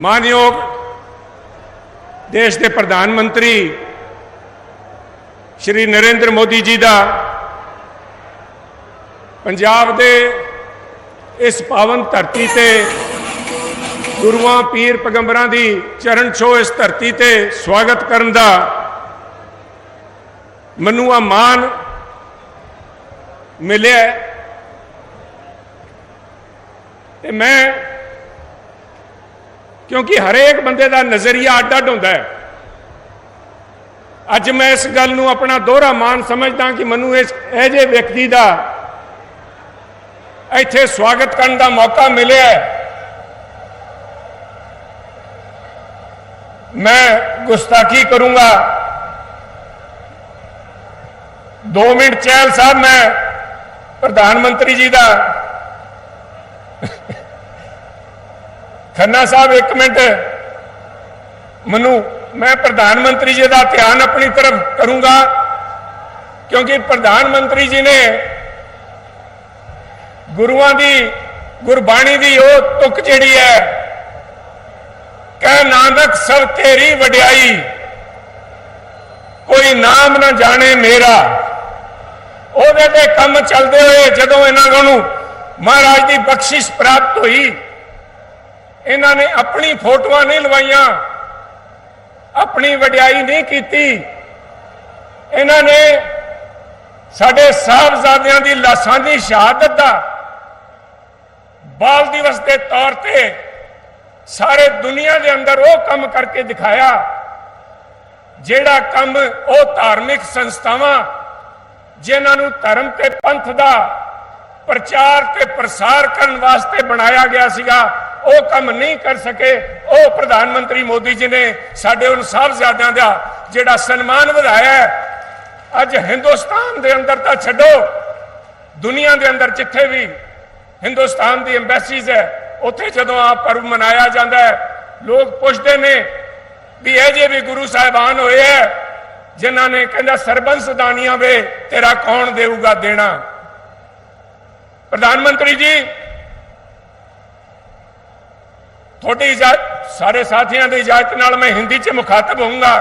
मानयोग देश के प्रधानमंत्री श्री नरेंद्र मोदी जी का पंजाब के इस पावन धरती से गुरुआं पीर पैगंबरां की चरण छो इस धरती से स्वागत करन दा मैनूं आ मान मिले ते मैं क्योंकि हरेक बंदे का नज़रिया अड अड होंदा है। अज मैं इस गल नूं अपना दोहरा मान समझदा कि मैनूं इस ऐजे व्यक्ति का इत्थे स्वागत करने का मौका मिले। मैं गुस्ताखी करूंगा। 2 मिनट चहल साहब, मैं प्रधानमंत्री जी का खन्ना साहब 1 मिनट मैं प्रधानमंत्री जी का ध्यान अपनी तरफ करूंगा, क्योंकि प्रधानमंत्री जी ने गुरुआं दी गुरबाणी दी ओ तुक जिहड़ी है, कह नानक सब तेरी वड्याई कोई नाम ना जाने मेरा। ओदे ते कम चलते हुए जदों इन्हां नूं महाराज की बख्शिश प्राप्त हुई, इन्हां ने अपनी फोटोआं नहीं लवाइयां, अपनी वड्याई नहीं की। इन्हां ने साडे साहबजादियां दी लाशां दी शहादत दा बाल दिवस के तौर पे सारे दुनिया के अंदर वो कम करके दिखाया जेड़ा कम वो धार्मिक संस्थावां जिन्हां नूं धर्म ते पंथ दा प्रचार ते प्रसार करने वास्ते बनाया गया सीगा, वो कम नहीं कर सके। वो प्रधानमंत्री मोदी जी ने साडे उन साहबजादियां दा जिहड़ा सन्मान वधाया है। अज हिंदुस्तान दे अंदर तां छड्डो, दुनिया दे अंदर जिथे भी हिंदुस्तान की एम्बेसीज है, उत्थे जदों आ पर्व मनाया जाता है, लोग पुछते ने भी ऐजे भी गुरु साहिबान होए है जिन्हां ने कहंदा सरबंस दानियां वे तेरा कौन देऊगा देना। प्रधानमंत्री जी, थोड़ी इजाजत, सारे साथियों की इजाजत नाल मैं हिंदी च मुखातब होऊंगा।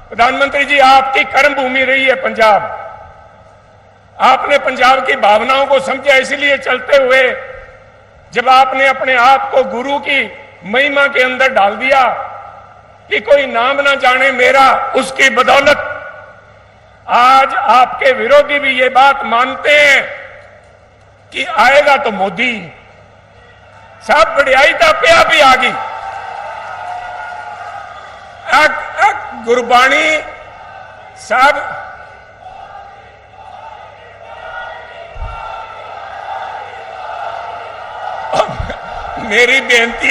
प्रधानमंत्री जी, आपकी कर्म भूमि रही है पंजाब। आपने पंजाब की भावनाओं को समझा, इसलिए चलते हुए जब आपने अपने आप को गुरु की महिमा के अंदर डाल दिया कि कोई नाम ना जाने मेरा, उसकी बदौलत आज आपके विरोधी भी ये बात मानते हैं कि आएगा तो मोदी। साहब वड्याई दा पिया भी आ गई। गुरबाणी साहब, मेरी बेनती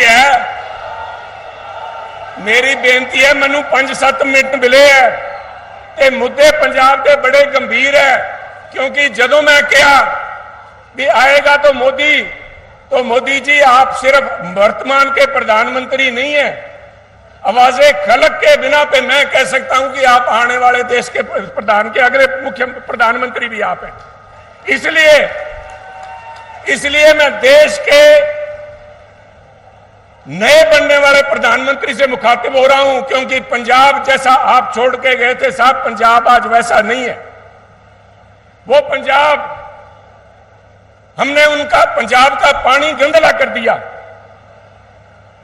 है मैनू 5-7 मिनट मिले है। ये मुद्दे पंजाब के बड़े गंभीर है, क्योंकि जदों मैं कहा भी आएगा तो मोदी जी आप सिर्फ वर्तमान के प्रधानमंत्री नहीं है, आवाज़े खलक के बिना पे मैं कह सकता हूं कि आप आने वाले देश के प्रधान के अगले मुख्य प्रधानमंत्री भी आप हैं। इसलिए मैं देश के नए बनने वाले प्रधानमंत्री से मुखातिब हो रहा हूं, क्योंकि पंजाब जैसा आप छोड़ के गए थे साहब, पंजाब आज वैसा नहीं है। वो पंजाब, हमने उनका पंजाब का पानी गंदला कर दिया।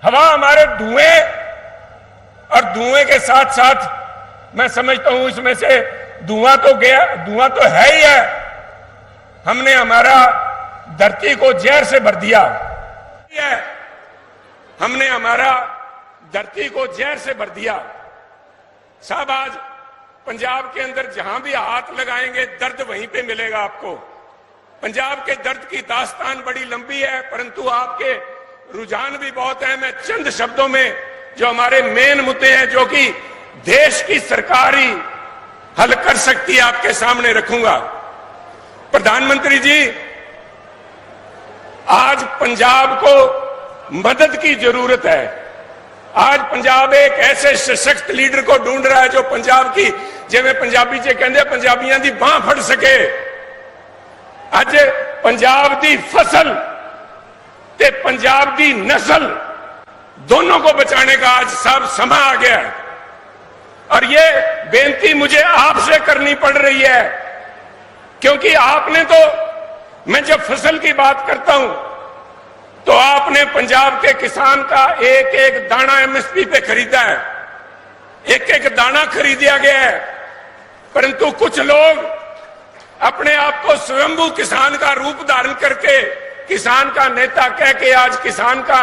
हवा हमारे धुएं, और धुएं के साथ साथ मैं समझता हूं इसमें से धुआं तो गया, धुआं तो है ही है। हमने हमारा धरती को जहर से भर दिया। हमने हमारा धरती को जहर से भर दिया। साहब आज पंजाब के अंदर जहां भी हाथ लगाएंगे दर्द वहीं पे मिलेगा आपको। पंजाब के दर्द की दास्तान बड़ी लंबी है, परंतु आपके रुझान भी बहुत है। मैं चंद शब्दों में जो हमारे मेन मुद्दे हैं, जो कि देश की सरकार ही हल कर सकती है, आपके सामने रखूंगा। प्रधानमंत्री जी, आज पंजाब को मदद की जरूरत है। आज पंजाब एक ऐसे सशक्त लीडर को ढूंढ रहा है जो पंजाब की, जिवें पंजाबी च कहंदे पंजाबियों की बांह फड़ सके। अज पंजाब की फसल ते पंजाब की नस्ल दोनों को बचाने का आज सब समय आ गया है। और ये बेनती मुझे आपसे करनी पड़ रही है, क्योंकि आपने तो, मैं जब फसल की बात करता हूं तो आपने पंजाब के किसान का एक एक दाना एमएसपी पे खरीदा है, एक एक दाना खरीदा गया है। परंतु कुछ लोग अपने आप को स्वयंभू किसान का रूप धारण करके किसान का नेता कह के आज किसान का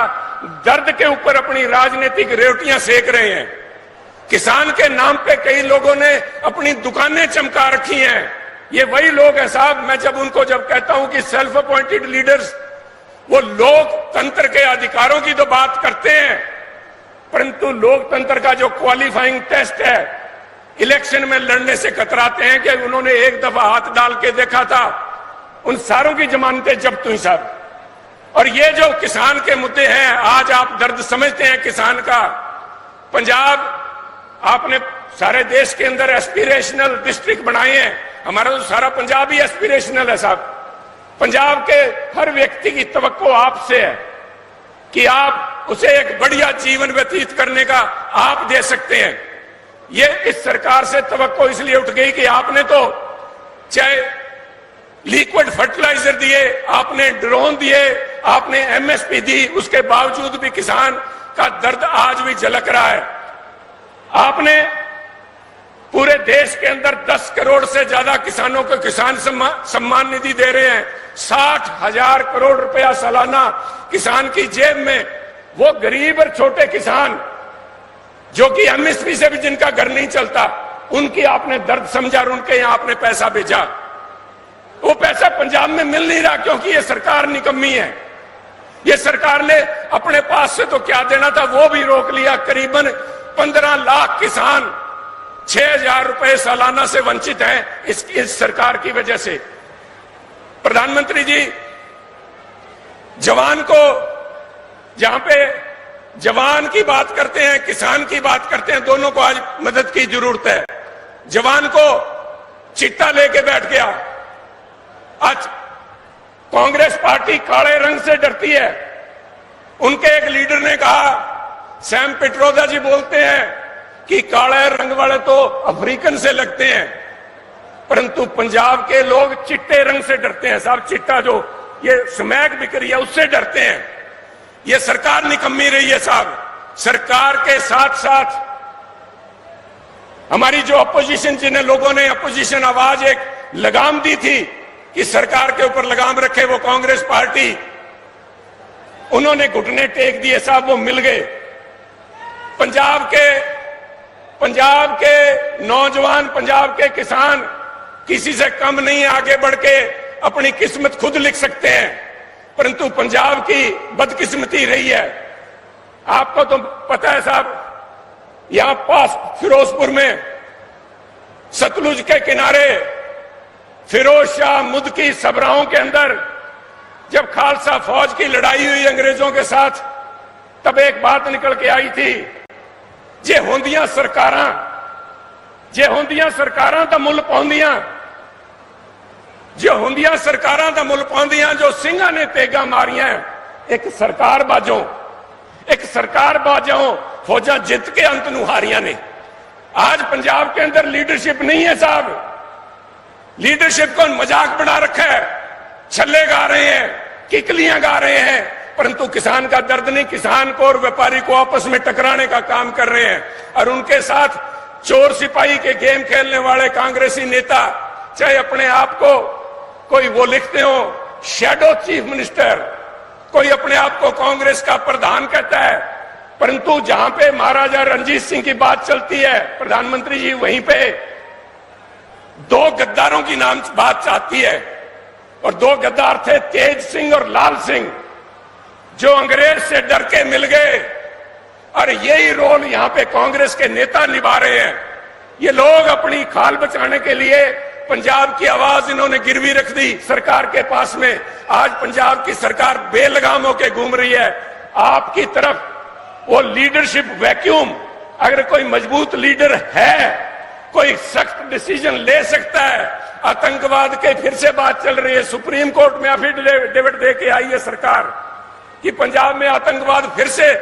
दर्द के ऊपर अपनी राजनीतिक रेवटियां सेक रहे हैं। किसान के नाम पे कई लोगों ने अपनी दुकानें चमका रखी हैं। ये वही लोग हैं साहब, मैं जब उनको कहता हूं कि सेल्फ अपॉइंटेड लीडर्स, वो लोकतंत्र के अधिकारों की तो बात करते हैं, परंतु लोकतंत्र का जो क्वालिफाइंग टेस्ट है, इलेक्शन में लड़ने से कतराते हैं कि उन्होंने एक दफा हाथ डाल के देखा था, उन सारों की जमानतें जब्त हुई साहब। और ये जो किसान के मुद्दे हैं, आज आप दर्द समझते हैं किसान का। पंजाब आपने सारे देश के अंदर एस्पिरेशनल डिस्ट्रिक्ट बनाए हैं, हमारा तो सारा पंजाब ही एस्पिरेशनल है साहब। पंजाब के हर व्यक्ति की तवक्को आपसे है कि आप उसे एक बढ़िया जीवन व्यतीत करने का आप दे सकते हैं। ये इस सरकार से तवक्को इसलिए उठ गई कि आपने तो चाहे लिक्विड फर्टिलाइजर दिए, आपने ड्रोन दिए, आपने एमएसपी दी, उसके बावजूद भी किसान का दर्द आज भी झलक रहा है। आपने पूरे देश के अंदर 10 करोड़ से ज्यादा किसानों को किसान सम्मान निधि दे रहे हैं। 60,000 करोड़ रुपया सालाना किसान की जेब में। वो गरीब और छोटे किसान जो कि एमएसपी से भी जिनका घर नहीं चलता, उनकी आपने दर्द समझा और उनके यहां आपने पैसा भेजा। वो पैसा पंजाब में मिल नहीं रहा क्योंकि ये सरकार निकम्मी है। ये सरकार ने अपने पास से तो क्या देना था वो भी रोक लिया। करीबन 15 लाख किसान 6,000 रुपए सालाना से वंचित हैं इस सरकार की वजह से। प्रधानमंत्री जी, जवान को, जहां पे जवान की बात करते हैं, किसान की बात करते हैं, दोनों को आज मदद की जरूरत है। जवान को चिट्टा लेके बैठ गया। आज कांग्रेस पार्टी काले रंग से डरती है। उनके एक लीडर ने कहा, सैम पिट्रोदा जी बोलते हैं कि काले रंग वाले तो अफ्रीकन से लगते हैं, परंतु पंजाब के लोग चिट्टे रंग से डरते हैं साहब। चिट्टा जो ये स्मैक बिक रही है उससे डरते हैं। ये सरकार निकम्मी रही है साहब। सरकार के साथ साथ हमारी जो अपोजिशन, जिन्हें लोगों ने अपोजिशन आवाज एक लगाम दी थी कि सरकार के ऊपर लगाम रखे, वो कांग्रेस पार्टी, उन्होंने घुटने टेक दिए साहब, वो मिल गए। पंजाब के नौजवान, पंजाब के किसान किसी से कम नहीं, आगे बढ़ के अपनी किस्मत खुद लिख सकते हैं, परंतु पंजाब की बदकिस्मती रही है। आपको तो पता है साहब, यहां पास फिरोजपुर में सतलुज के किनारे फिरोज शाह मुद्की सबराहों के अंदर जब खालसा फौज की लड़ाई हुई अंग्रेजों के साथ, तब एक बात निकल के आई थी, जे होंदियां सरकारां दा मुल पाउंदियां, जे होंदियां सरकारां दा मुल पाउंदियां, जो सिंघां ने तेगा मारियां, एक सरकार बाजों फौजां जित के अंत नूं हारियां ने। आज पंजाब के अंदर लीडरशिप नहीं है साहब। लीडरशिप को मजाक बना रखा है, छल्ले गा रहे हैं, किकलियां गा रहे हैं, परंतु किसान का दर्द नहीं। किसान को और व्यापारी को आपस में टकराने का काम कर रहे हैं। और उनके साथ चोर सिपाही के गेम खेलने वाले कांग्रेसी नेता, चाहे अपने आप को कोई वो लिखते हो शैडो चीफ मिनिस्टर, कोई अपने आप को कांग्रेस का प्रधान कहता है, परंतु जहां पे महाराजा रणजीत सिंह की बात चलती है, प्रधानमंत्री जी, वहीं पे 2 गद्दारों की नाम बात आती है। और 2 गद्दार थे, तेज सिंह और लाल सिंह, जो अंग्रेज से डर के मिल गए। और यही रोल यहां पे कांग्रेस के नेता निभा रहे हैं। ये लोग अपनी खाल बचाने के लिए पंजाब की आवाज इन्होंने गिरवी रख दी सरकार के पास में। आज पंजाब की सरकार बेलगाम होकर घूम रही है। आपकी तरफ वो लीडरशिप वैक्यूम, अगर कोई मजबूत लीडर है, कोई सख्त डिसीजन ले सकता है। आतंकवाद के फिर से बात चल रही है, सुप्रीम कोर्ट में एफिडेविट दे के आई है सरकार कि पंजाब में आतंकवाद फिर से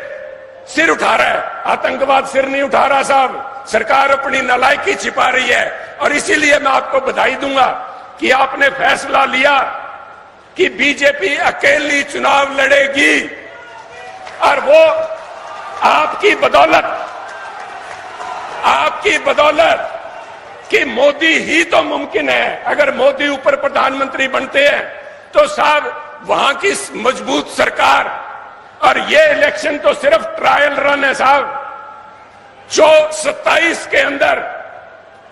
सिर उठा रहा है, आतंकवाद सिर नहीं उठा रहा साहब। सरकार अपनी नालायकी छिपा रही है और इसीलिए मैं आपको बधाई दूंगा कि आपने फैसला लिया कि बीजेपी अकेली चुनाव लड़ेगी और वो आपकी बदौलत कि मोदी ही तो मुमकिन है। अगर मोदी ऊपर प्रधानमंत्री बनते हैं तो साहब वहां की मजबूत सरकार, और ये इलेक्शन तो सिर्फ ट्रायल रन है साहब। जो 27 के अंदर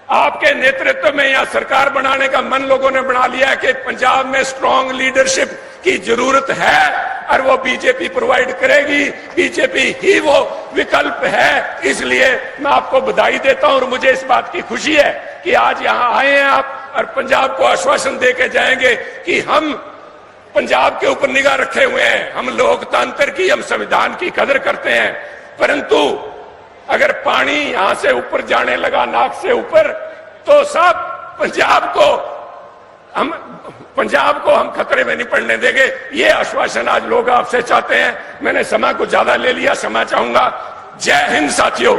आपके नेतृत्व में यहां सरकार बनाने का मन लोगों ने बना लिया है कि पंजाब में स्ट्रांग लीडरशिप की जरूरत है और वो बीजेपी प्रोवाइड करेगी, बीजेपी ही वो विकल्प है। इसलिए मैं आपको बधाई देता हूं और मुझे इस बात की खुशी है कि आज यहां आए हैं आप और पंजाब को आश्वासन देके जाएंगे कि हम पंजाब के ऊपर निगाह रखे हुए हैं, हम लोकतंत्र की, हम संविधान की कदर करते हैं। परंतु अगर पानी यहां से ऊपर जाने लगा, नाक से ऊपर, तो सब पंजाब को हम खतरे में नहीं पड़ने देंगे। ये आश्वासन आज लोग आपसे चाहते हैं। मैंने समय को ज्यादा ले लिया, क्षमा चाहूंगा। जय हिंद साथियों।